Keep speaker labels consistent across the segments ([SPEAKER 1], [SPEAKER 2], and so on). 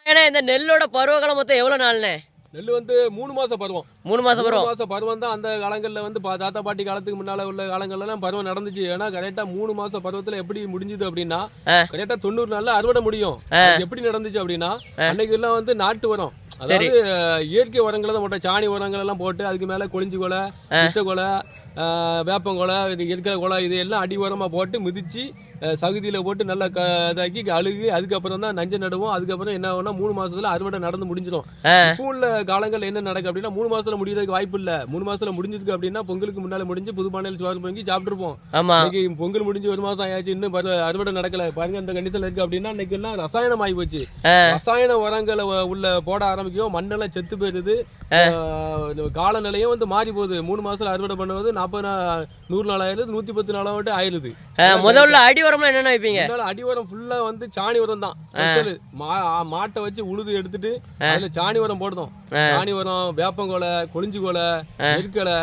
[SPEAKER 1] ஏன்னா இந்த நெல்லோட பருவகாலம் மொத்தம் எவ்வளவு நாள்னே?
[SPEAKER 2] நெல் வந்து 3 மாசம் பருவம்.
[SPEAKER 1] 3 மாசம் பருவம்.
[SPEAKER 2] 3 மாசம் பருவம் தான். அந்த காலங்கள்ல வந்து தாத்தா பாட்டி காலத்துக்கு முன்னால உள்ள காலங்கள்லாம் பருவம் நடந்துச்சு. ஏன்னா கரெக்டா 3 மாசம் பருவத்துல எப்படி முடிஞ்சது அப்படின்னா கரெக்டா 90 நாள்ல அறுவடை முடியும். எப்படி நடந்துச்சு அப்படின்னா அன்னைக்கு எல்லாம் வந்து நாட்டு உரம், அதாவது இயற்கை உரங்களை தான் போட்ட சாணி உரங்கள் எல்லாம் போட்டு அதுக்கு மேல கொழிஞ்சு கொலை, இஷ்ட கொலை, வேப்பங்கொலை, இருக்கிற கொலை இது எல்லாம் அடி உரமா போட்டு மிதிச்சு சகுதியில போட்டு நல்லா இதாக்கி அழுகி அதுக்கப்புறம் தான் நஞ்சை நடுவோம். அதுக்கப்புறம் என்ன ஆகும்னா 3 மாசத்துல அறுவடை நடந்து முடிஞ்சிடும். இப்போ உள்ள காலங்கள் என்ன நடக்கு அப்படின்னா 3 மாசத்துல முடியறதுக்கு வாய்ப்பு இல்ல. 3 மாசத்துல முடிஞ்சதுக்கு அப்படின்னா பொங்கலுக்கு முன்னால முடிஞ்சு புது பானையில் சோறு பொங்கி சாப்பிட்டுருப்போம். இன்னைக்கு பொங்கல் முடிஞ்சு 1 மாசம் ஆயாச்சு, இன்னும் அறுவடை நடக்கல. பாருங்க அந்த கண்டிஷன்ல இருக்கு அப்படின்னா இன்னைக்கு எல்லாம் ரசாயனம் ஆகி போச்சு. ரசாயன உரங்களை உள்ள போட ஆரம்பிக்கும், மண்ணெல்லாம் செத்து போயிருது. காலநிலையும் வந்து மாறி போகுது. 3 மாசத்துல அறுவடை பண்ணுவது 100 நாள் ஆயிருது, 110 நாளாவது ஆயிருது.
[SPEAKER 1] முதல்ல அடி உரம்லாம் என்னென்ன வைப்பீங்க?
[SPEAKER 2] அடி உரம் ஃபுல்லா வந்து சாணி உரம் தான். மாட்டை வச்சு உழுது எடுத்துட்டு அதுல சாணி உரம் போடுறோம். சாணி உரம், வேப்பங்கொலை, கொழிஞ்சு கொலை, நெற்கலை,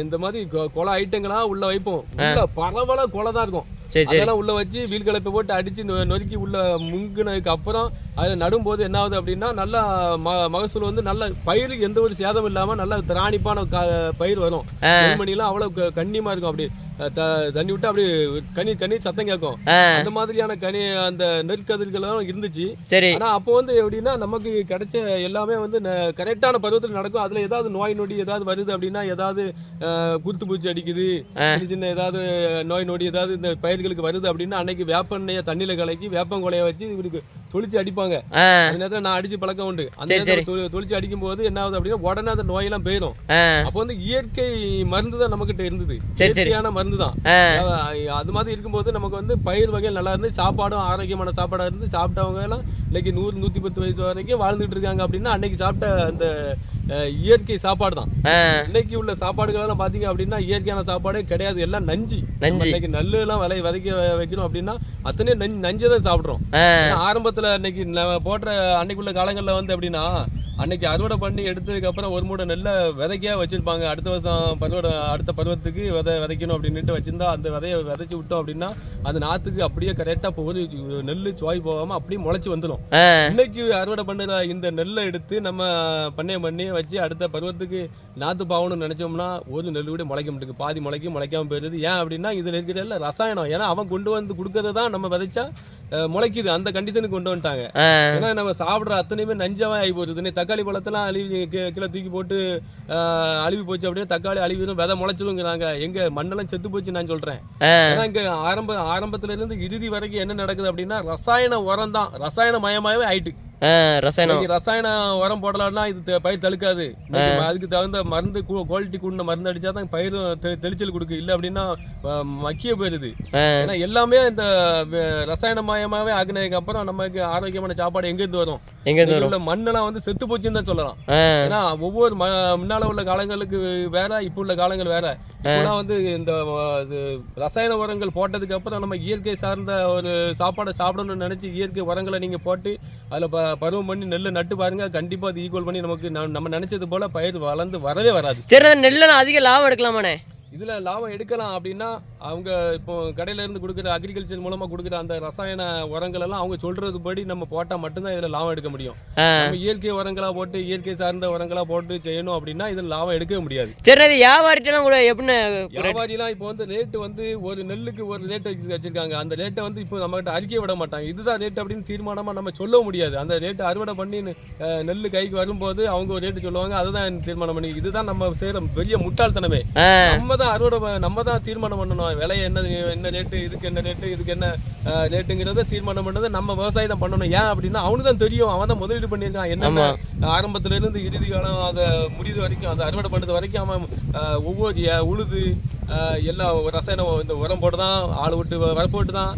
[SPEAKER 2] இந்த மாதிரி கொலை ஐட்டங்களா உள்ள வைப்போம். உள்ள பரவல கொலை தான் இருக்கும். அதெல்லாம் உள்ள வச்சு வீல் கலப்பை போட்டு அடிச்சு நொறுக்கி உள்ள முங்கினதுக்கு அப்புறம் அதுல நடும்போது என்ன ஆகுது அப்படின்னா நல்லா மகசூல் வந்து நல்ல பயிருக்கு எந்த ஒரு சேதம் இல்லாம நல்ல திராணிப்பான பயிர் வரும். மணிலாம் அவ்வளவு கண்ணியமா இருக்கும். அப்படி தண்ணி விட்டு அப்படி கனி சத்தம் கேட்கும். அந்த மாதிரியான அந்த நெற்கதிர்களும் இருந்துச்சு. ஆனா அப்போ வந்து எப்படின்னா நமக்கு கிடைச்ச எல்லாமே வந்து கரெக்டான பருவத்தில் நடக்கும். அதுல ஏதாவது நோய் நொடி ஏதாவது வருது அப்படின்னா, ஏதாவது குருத்து பூச்சி அடிக்குது, சின்ன ஏதாவது நோய் நொடி ஏதாவது இந்த பயிர்களுக்கு வருது அப்படின்னா அன்னைக்கு வேப்பெண்ணைய தண்ணியில கலக்கி வேப்பங்கொலைய வச்சு இவருக்கு தொளிச்சு அடிப்பாங்க. அந்த நேரத்துல நான் அடிச்சு பழக்கம் உண்டு. அந்த நேரத்துல தொளிச்சு அடிக்கும் போது என்ன ஆகுது அப்படின்னா உடனே அந்த நோயெல்லாம் போயிடும். அப்போ வந்து இயற்கை மருந்து தான் நம்ம கிட்ட இருந்தது, இயற்கையான மருந்து தான். அது மாதிரி இருக்கும்போது நமக்கு வந்து பயிர் வகைகள் நல்லா இருந்து, சாப்பாடும் ஆரோக்கியமான சாப்பாடா இருந்து சாப்பிட்டவங்க எல்லாம் இன்னைக்கு 100-110 வயசு வரைக்கும் வாழ்ந்துட்டு இருக்காங்க. அப்படின்னா அன்னைக்கு சாப்பிட்ட அந்த இயற்கை சாப்பாடு தான். இன்னைக்கு உள்ள சாப்பாடுகள் எல்லாம் பாத்தீங்க அப்படின்னா இயற்கையான சாப்பாடே கிடையாது, எல்லாம் நஞ்சு. இன்னைக்கு நெல்லு எல்லாம் விதைக்க வைக்கணும் அப்படின்னா அத்தனை நஞ்சதான் சாப்பிடுறோம். ஆரம்பத்துல இன்னைக்கு போடுற அன்னைக்குள்ள காலங்கள்ல வந்து அப்படின்னா அன்னைக்கு அறுவடை பண்ணி எடுத்ததுக்கு அப்புறம் ஒரு மூடை நெல்லை விதைக்க வச்சிருப்பாங்க. அடுத்த வருஷம் அடுத்த பருவத்துக்கு விதைக்கணும் அப்படின்ட்டு வச்சிருந்தா அந்த விதையை விதைச்சு விட்டோம் அப்படின்னா அந்த நாத்துக்கு அப்படியே கரெக்டா போகுது, நெல்லு சுவாய் போகாம அப்படியே முளைச்சு வந்துடும். இன்னைக்கு அறுவடை பண்ணுற இந்த நெல்லை எடுத்து நம்ம பண்ணையம் பண்ணி வச்சு அடுத்த பருவத்துக்கு நாத்து பாவணும்னு நினைச்சோம்னா ஒரு நெல் விட முளைக்க மாட்டேங்குது, பாதி முளைக்காம போயிருது. ஏன் அப்படின்னா இதுல இருக்கிற ரசாயனம். ஏன்னா அவன் கொண்டு வந்து கொடுக்கறத தான் நம்ம விதைச்சா முளைக்குது, அந்த கண்டிஷனுக்கு கொண்டு வந்துட்டாங்க. ஏன்னா நம்ம சாப்பிடுற அத்தனையுமே நஞ்சாவே ஆகி போகுது. தக்காளி பழத்தெல்லாம் அழுவி கீழே தூக்கி போட்டு அழுவி போச்சு அப்படின்னா தக்காளி அழுவிடும், விதை முளைச்சிடுங்கிறாங்க. எங்க மண்ணெல்லாம் செத்து போச்சு நான் சொல்றேன். ஏன்னா இங்க ஆரம்பத்துல இருந்து இறுதி வரைக்கும் என்ன நடக்குது அப்படின்னா ரசாயன உரம் தான், ரசாயன மயமாவே ஆயிட்டு. ரசாயன உரம் போடலாம்னா இது பயிர் தழுக்காது. அதுக்கு தகுந்த மருந்து குவாலிட்டி கூடின மருந்து அடிச்சாதான் பயிரும் தெளிச்சல் கொடுக்கு. இல்ல அப்படின்னா மக்கிய போயிருது. ஏன்னா எல்லாமே இந்த ரசாயன மயமாவே ஆகினதுக்கு அப்புறம் நமக்கு ஆரோக்கியமான சாப்பாடு எங்க இருந்து வரும்? உள்ள மண்ணெல்லாம் வந்து செத்து போச்சுன்னு தான் சொல்லலாம். ஏன்னா ஒவ்வொரு முன்னால உள்ள காலங்களுக்கு வேற, இப்ப உள்ள காலங்கள் வேற. இப்பெல்லாம் வந்து இந்த ரசாயன உரங்கள் போட்டதுக்கு அப்புறம் நம்ம இயற்கை சார்ந்த ஒரு சாப்பாடை சாப்பிடணும்னு நினைச்சு இயற்கை உரங்களை நீங்க போட்டு அதுல பருவம் பண்ணி நெல்லை நட்டு பாருங்க, கண்டிப்பா அது ஈக்குவல் பண்ணி நமக்கு நம்ம நினைச்சது போல பயிர் வளர்ந்து வரவே வராது.
[SPEAKER 1] சரி, நெல்ல அதிக லாபம் எடுக்கலாமானே?
[SPEAKER 2] இதுல லாபம் எடுக்கலாம் அப்படின்னா அவங்க இப்போ கடையில இருந்து கொடுக்குற அக்ரிகல்ச்சர் மூலமா கொடுக்குற அந்த ரசாயன உரங்கள் எல்லாம் அவங்க சொல்றது படி நம்ம போட்டா மட்டும்தான் இதுல லாபம் எடுக்க முடியும். நம்ம இயற்கை உரங்களா போட்டு இயற்கை சார்ந்த உரங்களா போட்டு செய்யணும் அப்படின்னா இதுல லாபம் எடுக்க முடியாது.
[SPEAKER 1] சரி, வியாபாரிட்டெல்லாம் கூட எப்படி?
[SPEAKER 2] வியாபாரிலாம் இப்போ வந்து ரேட்டு வந்து ஒரு நெல்லுக்கு ஒரு ரேட் வச்சிருக்காங்க. அந்த ரேட்டை வந்து இப்போ நம்ம கிட்ட அறிக்கை விட மாட்டாங்க. இதுதான் ரேட் அப்படின்னு தீர்மானமா நம்ம சொல்ல முடியாது. அந்த ரேட்டு அறுவடை பண்ணி நெல்லு கைக்கு வரும்போது அவங்க ஒரு ரேட்டு சொல்லுவாங்க, அதுதான் தீர்மானம் பண்ணி. இதுதான் நம்ம செய்யற பெரிய முட்டாள்தனமே. நம்ம தான் தீர்மானம் பண்ணணும் விலை என்ன ரேட்டு, இதுக்கு என்ன ரேட்டு, இதுக்கு என்ன ரேட்டுங்கிறத தீர்மானம் பண்ணதை நம்ம விவசாயம் தான் பண்ணணும். ஏன் அப்படின்னா அவனுக்கு தான் தெரியும், அவன் தான் முதலீடு பண்ணியிருக்கான். என்ன ஆரம்பத்துல இருந்து இறுதி காலம் அதை முடிவு வரைக்கும் அதை அறுவடை பண்ணது வரைக்கும் அவன் ஒவ்வொரு உழுது எல்லா ரசாயனம் இந்த உரம் போட்டுதான், ஆள் விட்டு வரப்போட்டு தான்,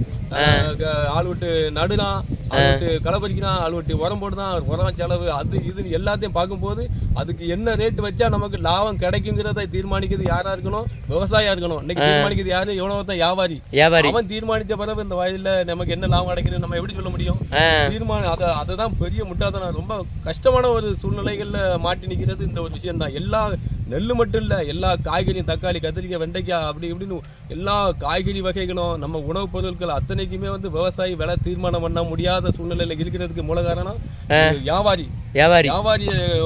[SPEAKER 2] ஆள் விட்டு நடுலாம், ஆள் விட்டு களை பறிக்கிறான், ஆள் விட்டு உரம் போட்டுதான், உரம் செலவு அது இதுன்னு எல்லாத்தையும் பார்க்கும்போது அதுக்கு என்ன ரேட் வச்சா நமக்கு லாபம் கிடைக்குங்கிறத தீர்மானிக்கிறது யாரா இருக்கணும்? விவசாயியா இருக்கணும். இன்னைக்கு தீர்மானிக்கிறது யாரு? எவ்வளவு வியாபாரி. அவன் தீர்மானிச்ச பிறகு இந்த வயதுல நமக்கு என்ன லாபம் கிடைக்குது நம்ம எப்படி சொல்ல முடியும்? தீர்மானம் அதுதான் பெரிய முட்டாள்தனம். ரொம்ப கஷ்டமான ஒரு சூழ்நிலைகள்ல மாட்டி நிக்கிறது இந்த ஒரு விஷயம் தான். எல்லா நெல் மட்டும் இல்ல, எல்லா காய்கறியும் தக்காளி, கத்திரிக்காய், வெண்டைக்காய் அப்படி இப்படின்னு எல்லா காய்கறி வகைகளும் நம்ம உணவுப் பொருட்கள் அத்தனைக்குமே வந்து விவசாயி விலை தீர்மானம் பண்ண முடியாத சூழ்நிலையில இருக்கிறதுக்கு மூல காரணம் வியாபாரி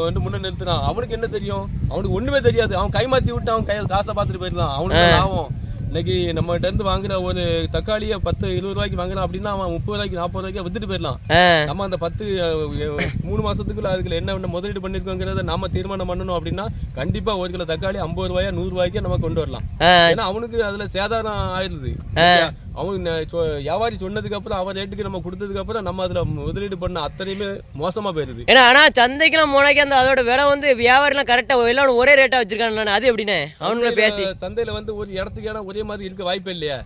[SPEAKER 2] வந்து முன்ன நிறுத்தினான். அவனுக்கு என்ன தெரியும்? அவனுக்கு ஒண்ணுமே தெரியாது. அவன் கைமாத்தி விட்டு அவன் கையில் காசை பார்த்துட்டு போயிருந்தான். அவனுக்கு லாபம். இன்னைக்கு நம்ம கிட்ட இருந்து வாங்குற ஒரு தக்காளியை 10-20 ரூபாய்க்கு வாங்கலாம் அப்படின்னா அவன் 30 ரூபாய்க்கு 40 ரூபாய்க்கு வித்துட்டு போயிடலாம். நம்ம அந்த 3 மாசத்துக்குள்ள அதுக்குள்ள என்ன முதலீடு பண்ணிருக்கோங்கிறத நாம தீர்மானம் பண்ணணும் அப்படின்னா கண்டிப்பா 1 கிலோ தக்காளி 50 ரூபாயா 100 ரூபாய்க்கு நம்ம கொண்டு வரலாம். ஏன்னா அவனுக்கு அதுல சேதாரம் ஆயிடுது. அவங்க வியாபாரி சொன்னதுக்கு அப்புறம் அவர் ரேட்டுக்கு நம்ம கொடுத்ததுக்கு அப்புறம் நம்ம அதுல முதலீடு பண்ண அத்தனையுமே மோசமா போயிருது.
[SPEAKER 1] ஏன்னா ஆனா சந்தைக்கெல்லாம் போனாக்கி அந்த அதோட விலை வந்து வியாபாரி எல்லாம் கரெக்டா எல்லாம் ஒரே ரேட்டா வச்சிருக்காங்க. அது எப்படின்னு அவனுங்கள பேசி
[SPEAKER 2] சந்தையில வந்து ஒரு இடத்துக்கு இடம் ஒரே மாதிரி இருக்க வாய்ப்பு இல்லையா?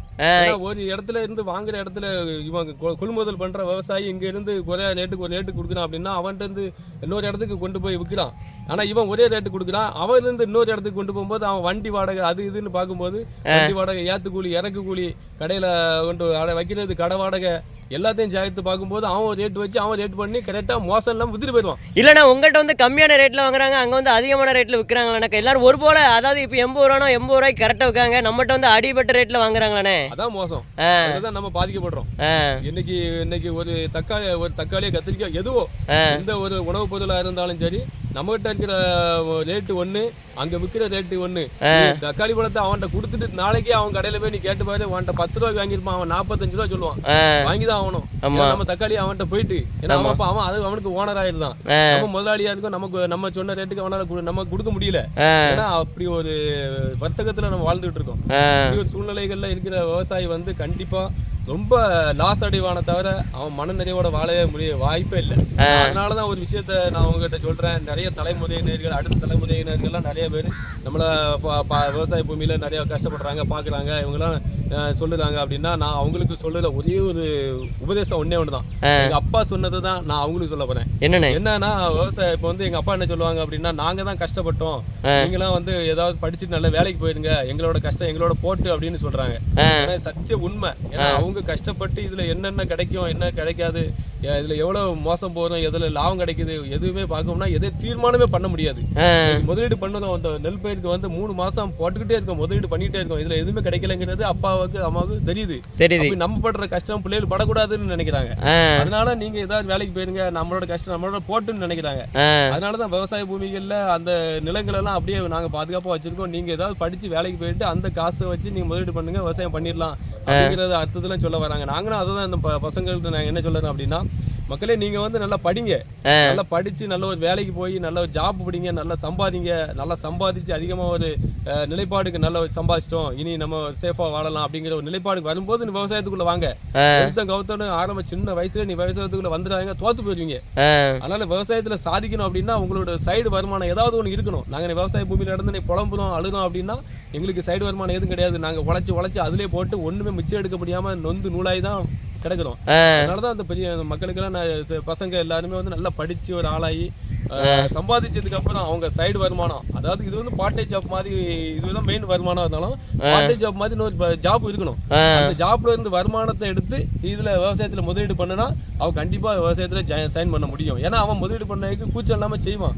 [SPEAKER 2] ஒரு இடத்துல இருந்து வாங்குற இடத்துல இவங்க கொள்முதல் பண்ற விவசாயி இங்க இருந்து ஒரே ரேட்டுக்கு ஒரு ரேட்டு கொடுக்குறான் அப்படின்னா அவன்கிட்ட இருந்து இன்னொரு இடத்துக்கு கொண்டு போய் விற்கிறான். ஆனா இவன் ஒரே ரேட்டு கொடுக்குறான். அவன் இருந்து இன்னொரு இடத்துக்கு கொண்டு போகும்போது அவன் வண்டி வாடகை அது இதுன்னு பார்க்கும்போது வண்டி வாடகை, ஏத்து கூலி, இறக்கு கூலி, கடையில கொண்டு வைக்கிறது கடை வாடகை எல்லாத்தையும் சேர்த்து பார்க்கும்போது அவன் ரேட் வச்சு அவன் ரேட் பண்ணி கரெக்டா மோசம் இல்லாம வித்துட்டு போயிடுவான்.
[SPEAKER 1] இல்லன்னா உங்கள்கிட்ட வந்து கம்மியான ரேட்ல வாங்குறாங்க, அங்க வந்து அதிகமான ரேட்ல விற்கிறாங்களே. எல்லாரும் ஒரு போல, அதாவது இப்ப 80 ரூபானா 80 ரூபாய்க்கு கரெக்டா விற்காங்க, நம்மகிட்ட வந்து அடிபட்ட ரேட்ல வாங்குறாங்களே.
[SPEAKER 2] அதான் மோசம். அதுதான் நம்ம பாதிக்கப்படுறோம். இன்னைக்கு ஒரு தக்காளியை, கத்திரிக்காய் எதுவோ எந்த ஒரு உணவுப் பொருளா இருந்தாலும் சரி, நம்ம கிட்ட இருக்கிற ரேட்டு ஒண்ணு, அங்க விற்கிற ரேட்டு ஒண்ணு. தக்காளி பழத்தை அவன்கிட்ட கொடுத்துட்டு நாளைக்கே அவன் கடையில போய் நீ கேட்டு பாரு, அவன்கிட்ட 10 ரூபாய்க்கு வாங்கிருப்பான், அவன் 45 ரூபா சொல்லுவான். வாங்கிதான் ஆகணும். நம்ம தக்காளி அவன்கிட்ட போயிட்டு, ஏன்னா அவன் அது அவனுக்கு ஓனர் ஆயிருந்தான். நம்ம முதலாளியா இருக்கும், நம்ம சொன்ன ரேட்டுக்கு அவனால நம்ம கொடுக்க முடியல. ஏன்னா அப்படி ஒரு வர்த்தகத்துல நம்ம வாழ்ந்துட்டு இருக்கோம். இப்படி ஒரு சூழ்நிலைகள்ல இருக்கிற விவசாயி வந்து கண்டிப்பா ரொம்ப லாஸ் அடைவான தவிர அவன் மன நிறைவோட வாழவே வாய்ப்பே இல்லை. அதனாலதான் ஒரு விஷயத்த நான் உங்ககிட்ட சொல்றேன். நிறைய தலைமுறையினர்கள், அடுத்த தலைமுறையினர்கள்லாம் நிறைய பேர் நம்மள விவசாய பூமியில நிறைய கஷ்டப்படுறாங்க, பாக்குறாங்க, இவங்கெல்லாம் சொல்லுறாங்க அப்படின்னா நான் அவங்களுக்கு சொல்லுற ஒரே ஒரு உபதேசம் ஒண்ணுதான். எங்க அப்பா சொன்னதுதான் நான் அவங்களுக்கு சொல்ல போறேன். என்னன்னா விவசாயம் இப்ப வந்து எங்க அப்பா என்ன சொல்லுவாங்க அப்படின்னா, நாங்க தான் கஷ்டப்பட்டோம், நீங்களாம் வந்து ஏதாவது படிச்சுட்டு நல்ல வேலைக்கு போயிருங்க, எங்களோட கஷ்டம் எங்களோட போட்டு அப்படின்னு சொல்றாங்க. சத்திய உண்மை. ஏன்னா அவங்க கஷ்டப்பட்டு இதுல என்னென்ன கிடைக்கும் என்ன கிடைக்காது, இதுல எவ்வளவு மோசம் போறோம், எதுல லாபம் கிடைக்குது எதுவுமே பார்க்கணும்னா எதை தீர்மானமே பண்ண முடியாது. முதலீடு பண்ணதும் அந்த நெல் பயிருக்கு வந்து 3 மாசம் போட்டுக்கிட்டே இருக்கோம், முதலீடு பண்ணிட்டே இருக்கோம், இதுல எதுவுமே கிடைக்கலங்கிறது அப்பாவுக்கு அம்மாவுக்கு தெரியுது. நம்ம படுற கஷ்டம் பிள்ளைகள் படக்கூடாதுன்னு நினைக்கிறாங்க. அதனால நீங்க ஏதாவது வேலைக்கு போயிருங்க, நம்மளோட கஷ்டம் நம்மளோட போட்டுன்னு நினைக்கிறாங்க. அதனாலதான் விவசாய பூமிகள்ல அந்த நிலங்கள் எல்லாம் அப்படியே நாங்க பாதுகாப்பா வச்சிருக்கோம். நீங்க ஏதாவது படிச்சு வேலைக்கு போயிட்டு அந்த காசை வச்சு நீங்க முதலீடு பண்ணுங்க, விவசாயம் பண்ணிடலாம் அப்படிங்கறது அர்த்தத்துல சொல்ல வராங்க. நாங்களும் அதான் இந்த பசங்களுக்கு நாங்க என்ன சொல்றோம் அப்படின்னா, மக்களே நீங்க வந்து நல்லா படிங்க, நல்லா படிச்சு நல்ல ஒரு வேலைக்கு போய் நல்ல ஒரு ஜாப் பிடிங்க, நல்லா சம்பாதிங்க, நல்லா சம்பாதிச்சு அதிகமா ஒரு நிலைப்பாடுக்கு நல்ல சம்பாதிச்சிட்டோம், இனி நம்ம சேஃபா வாழலாம் அப்படிங்கிற ஒரு நிலைப்பாடுக்கு வரும்போது நீ விவசாயத்துக்குள்ள வாங்க. கௌத்தம் ஆரம்ப சின்ன வயசுல நீ விவசாயத்துக்குள்ள வந்துடாங்க, தோத்து போயிருவீங்க. அதனால விவசாயத்துல சாதிக்கணும் அப்படின்னா உங்களோட சைடு வருமானம் ஏதாவது ஒண்ணு இருக்கணும். நாங்க விவசாய பூமியில நடந்து நீ புலம்புறோம் அழுகிறோம் அப்படின்னா எங்களுக்கு சைடு வருமானம் எதுவும் கிடையாது. நாங்க உழைச்சு அதுலயே போட்டு ஒண்ணுமே மிச்சம் எடுக்க முடியாம நொந்து நூலாய் தான் கிடக்குறோம். அதனாலதான் அந்த பெரிய மக்களுக்கெல்லாம் பசங்க எல்லாருமே வந்து நல்லா படிச்சு ஒரு ஆளாகி சம்பாதிச்சதுக்கு அப்புறம் அவங்க சைடு வருமானம், அதாவது இது வந்து பார்ட் டைம் ஜாப் மாதிரி, இதுதான் மெயின் வருமானம் இருந்தாலும் பார்ட் டைம் ஜாப் மாதிரி இன்னொரு ஜாப் இருக்கணும். அந்த ஜாப்ல இருந்து வருமானத்தை எடுத்து இதுல விவசாயத்துல முதலீடு பண்ணுனா அவன் கண்டிப்பா விவசாயத்துல சைன் பண்ண முடியும். ஏன்னா அவன் முதலீடு பண்ணதுக்கு கூச்சம் இல்லாம செய்வான்.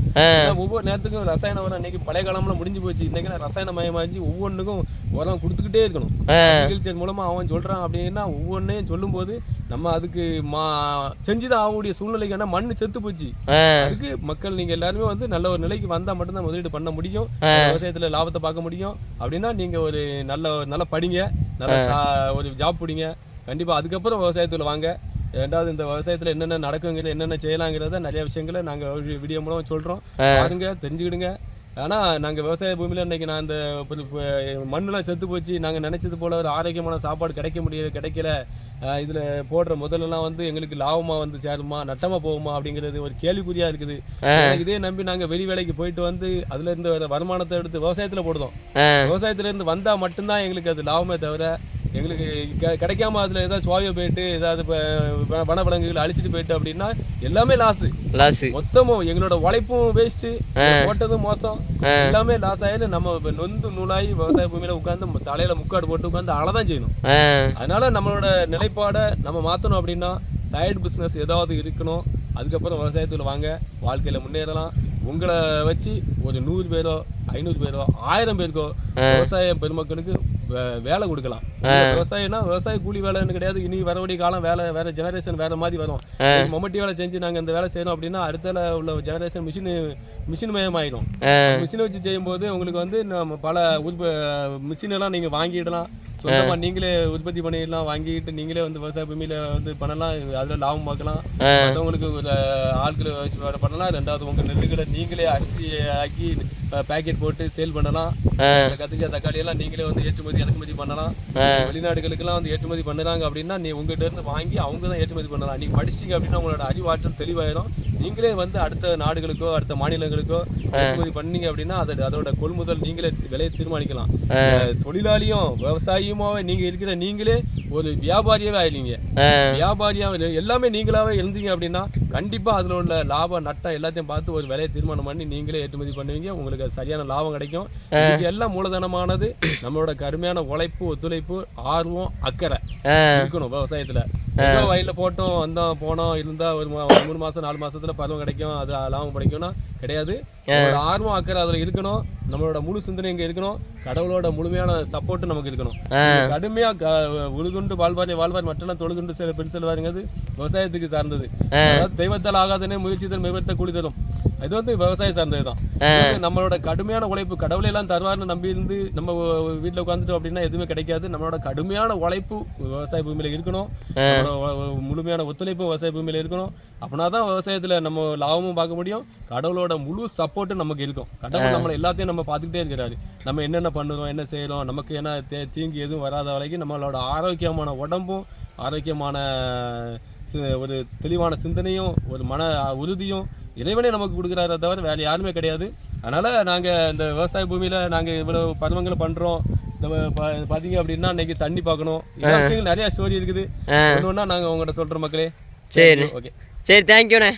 [SPEAKER 2] ஒவ்வொரு நேரத்துக்கும் ரசாயன உரம், இன்னைக்கு பழைய காலம்லாம் முடிஞ்சு போச்சு, இன்னைக்கு ரசாயன மயமாச்சு ஒவ்வொன்றுக்கும் உரம் கொடுத்துக்கிட்டே இருக்கணும். அக்ரிகல்ச்சர் மூலமா அவன் சொல்றான் அப்படின்னா ஒவ்வொன்னையும் சொல்லும் போது நம்ம அதுக்கு செஞ்சுதான் ஆகக்கூடிய சூழ்நிலைக்கு மண்ணு செத்து போச்சு. அதுக்கு மக்கள் நீங்க எல்லாருமே வந்து நல்ல ஒரு நிலைக்கு வந்தா மட்டும்தான் முதலீடு பண்ண முடியும், விவசாயத்துல லாபத்தை பார்க்க முடியும். அப்படின்னா நீங்க ஒரு நல்ல படிங்க, நல்ல ஒரு ஜாப் பிடிங்க கண்டிப்பா, அதுக்கப்புறம் விவசாயத்துல வாங்க. ரெண்டாவது இந்த விவசாயத்துல என்னென்ன நடக்குங்கிற என்னென்ன செய்யலாங்கிறத நிறைய விஷயங்களை நாங்க வீடியோ மூலமா சொல்றோம், பாருங்க, தெரிஞ்சுக்கிடுங்க. ஆனா நாங்க விவசாய பூமியில இன்னைக்கு நான் இந்த மண்ணெல்லாம் செத்து போச்சு, நாங்க நினைச்சது போல ஒரு ஆரோக்கியமான சாப்பாடு கிடைக்கல, இதுல போடுற முதலெல்லாம் வந்து எங்களுக்கு லாபமா வந்து சேருமா நட்டமா போகுமா அப்படிங்கிறது ஒரு கேள்விக்குறியா இருக்குது. இதே நம்பி நாங்க வெளி வேலைக்கு போயிட்டு வந்து அதுல இருந்து வருமானத்தை எடுத்து விவசாயத்துல போடுறோம். விவசாயத்துல இருந்து வந்தா மட்டும்தான் எங்களுக்கு அது லாபமே தவிர எங்களுக்கு கிடைக்காம அதுல ஏதாவது சுவாயோ போயிட்டு ஏதாவது வனவிலங்குகள் அழிச்சிட்டு போயிட்டு அப்படின்னா எல்லாமே லாஸ். மொத்தமும் எங்களோட உழைப்பும் வேஸ்ட், போட்டதும் மோசம், எல்லாமே லாஸ் ஆயிடும். நம்ம நொந்து நூலாகி விவசாய பூமியில உட்கார்ந்து தலையில முக்காடு போட்டு உட்கார்ந்து அழதான் செய்யணும். அதனால நம்மளோட நிலைப்பாடை நம்ம மாத்தணும் அப்படின்னா சைடு பிசினஸ் ஏதாவது இருக்கணும். அதுக்கப்புறம் விவசாயத்துல வாங்க, வாழ்க்கையில முன்னேறலாம். உங்களை வச்சு ஒரு 100 பேரோ 500 பேரோ 1000 பேருக்கோ விவசாய பெருமக்களுக்கு வேலை கொடுக்கலாம். விவசாயம்னா விவசாய கூலி வேலைன்னு கிடையாது. இனி வரக்கூடிய காலம் வேற ஜெனரேஷன் வேற மாதிரி வரும். மொமட்டி வேலை செஞ்சு நாங்க இந்த வேலை செய்யறோம் அப்படின்னா அடுத்த உள்ள ஜெனரேஷன் மிஷின் மயமாயிடும். மிஷினை வச்சு செய்யும் போது உங்களுக்கு வந்து நம்ம பல மிஷின் எல்லாம் நீங்க வாங்கிடலாம். சொந்தமா நீங்களே உற்பத்தி பண்ணிடலாம். வாங்கிட்டு நீங்களே வந்து விவசாய பூமியில வந்து பண்ணலாம். அதுல லாபம் பார்க்கலாம். மற்றவங்களுக்கு ஒரு ஆட்களை வச்சு பண்ணலாம். ரெண்டாவது உங்க நெல்லுகளை நீங்களே அரிசி ஆக்கி பேக்கெட் போட்டு சேல் பண்ணலாம். கத்திரிக்காய் தக்காளி எல்லாம் நீங்களே வந்து ஏற்றுமதி இறக்குமதி பண்ணலாம். வெளிநாடுகளுக்கு எல்லாம் வந்து ஏற்றுமதி பண்ணுறாங்க அப்படின்னா நீ உங்ககிட்ட இருந்து வாங்கி அவங்க தான் ஏற்றுமதி பண்ணலாம். நீங்க படிச்சிங்க அப்படின்னா உங்களோட அறிவாற்றல் தெளிவாயிடும். நீங்களே வந்து அடுத்த நாடுகளுக்கோ அடுத்த மாநிலங்களுக்கோ ஏற்றுமதி பண்ணீங்க அப்படின்னா அதோட கொள்முதல் நீங்களே விலையை தீர்மானிக்கலாம். தொழிலாளியும் விவசாயியுமாவே நீங்க இருக்கிற நீங்களே ஒரு வியாபாரியாவே ஆயிடுவீங்க. வியாபாரியாவே எல்லாமே நீங்களாவே இருந்தீங்க அப்படின்னா கண்டிப்பா அதுல உள்ள லாபம் நட்டம் எல்லாத்தையும் பார்த்து ஒரு விலையை தீர்மானம் பண்ணி நீங்களே ஏற்றுமதி பண்ணுவீங்க. உங்களுக்கு சரியான லாபம் கிடைக்கும். இதுக்கு எல்லாம் மூலதனமானது நம்மளோட கடுமையான உழைப்பு, ஒத்துழைப்பு, ஆர்வம், அக்கறை இருக்கணும். விவசாயத்துல வயல்ல போட்டோம் வந்தோம் போனோம் இருந்தா ஒரு 3 மாசம் 4 மாசத்துல பருவம் கிடைக்கும், அது லாபம் கிடைக்கும்னா கிடையாது. ஆர்வம் அக்கறை அதுல இருக்கணும். நம்மளோட முழு சிந்தனை இங்க இருக்கணும். கடவுளோட முழுமையான சப்போர்ட் நமக்கு இருக்கணும். கடுமையா உழுதுண்டு வாழ்வார் மற்றெல்லாம் தொழுதுண்டு பெண் செல்வாருங்கிறது விவசாயத்துக்கு சார்ந்தது. அதாவது தெய்வத்தால் ஆகாதனே முயற்சித்தல் மெய்வத்த கூலி தரும். இது வந்து விவசாயம் சார்ந்ததுதான். நம்மளோட கடுமையான உழைப்பு கடவுளை எல்லாம் தருவார்னு நம்பி இருந்து நம்ம வீட்டுல உட்காந்துட்டோம் அப்படின்னா எதுவுமே கிடைக்காது. நம்மளோட கடுமையான உழைப்பு விவசாய பூமியில இருக்கணும். முழுமையான ஒத்துழைப்பு விவசாய பூமியில இருக்கணும். அப்படின்னாதான் விவசாயத்துல நம்ம லாபமும் பார்க்க முடியும். கடவுளோட முழு சப்போர்ட்டும் நமக்கு இருக்கும். கடவுள் நம்மளை எல்லாத்தையும் நம்ம பார்த்துக்கிட்டே இருக்கிறாரு. நம்ம என்னென்ன பண்ணுறோம், என்ன செய்யறோம், நமக்கு என்ன தீங்கு எதுவும் வராத வரைக்கும் நம்மளோட ஆரோக்கியமான உடம்பும் ஆரோக்கியமான ஒரு தெளிவான சிந்தனையும் ஒரு மன உறுதியும் இறைவனே நமக்கு கொடுக்குறாரே தவிர வேற யாருமே கிடையாது. அதனால நாங்க இந்த விவசாய பூமியில நாங்க இவ்வளவு பருவங்களை பண்றோம். பாத்தீங்க அப்படின்னா இன்னைக்கு தண்ணி பார்க்கணும். விஷயங்கள் நிறைய ஸ்டோரி இருக்குது. ஒண்ணு ஒண்ணா நாங்க உங்கள்கிட்ட சொல்றோம் மக்களே.
[SPEAKER 1] சரி, ஓகே, சரி, தேங்க்யூண்ணே.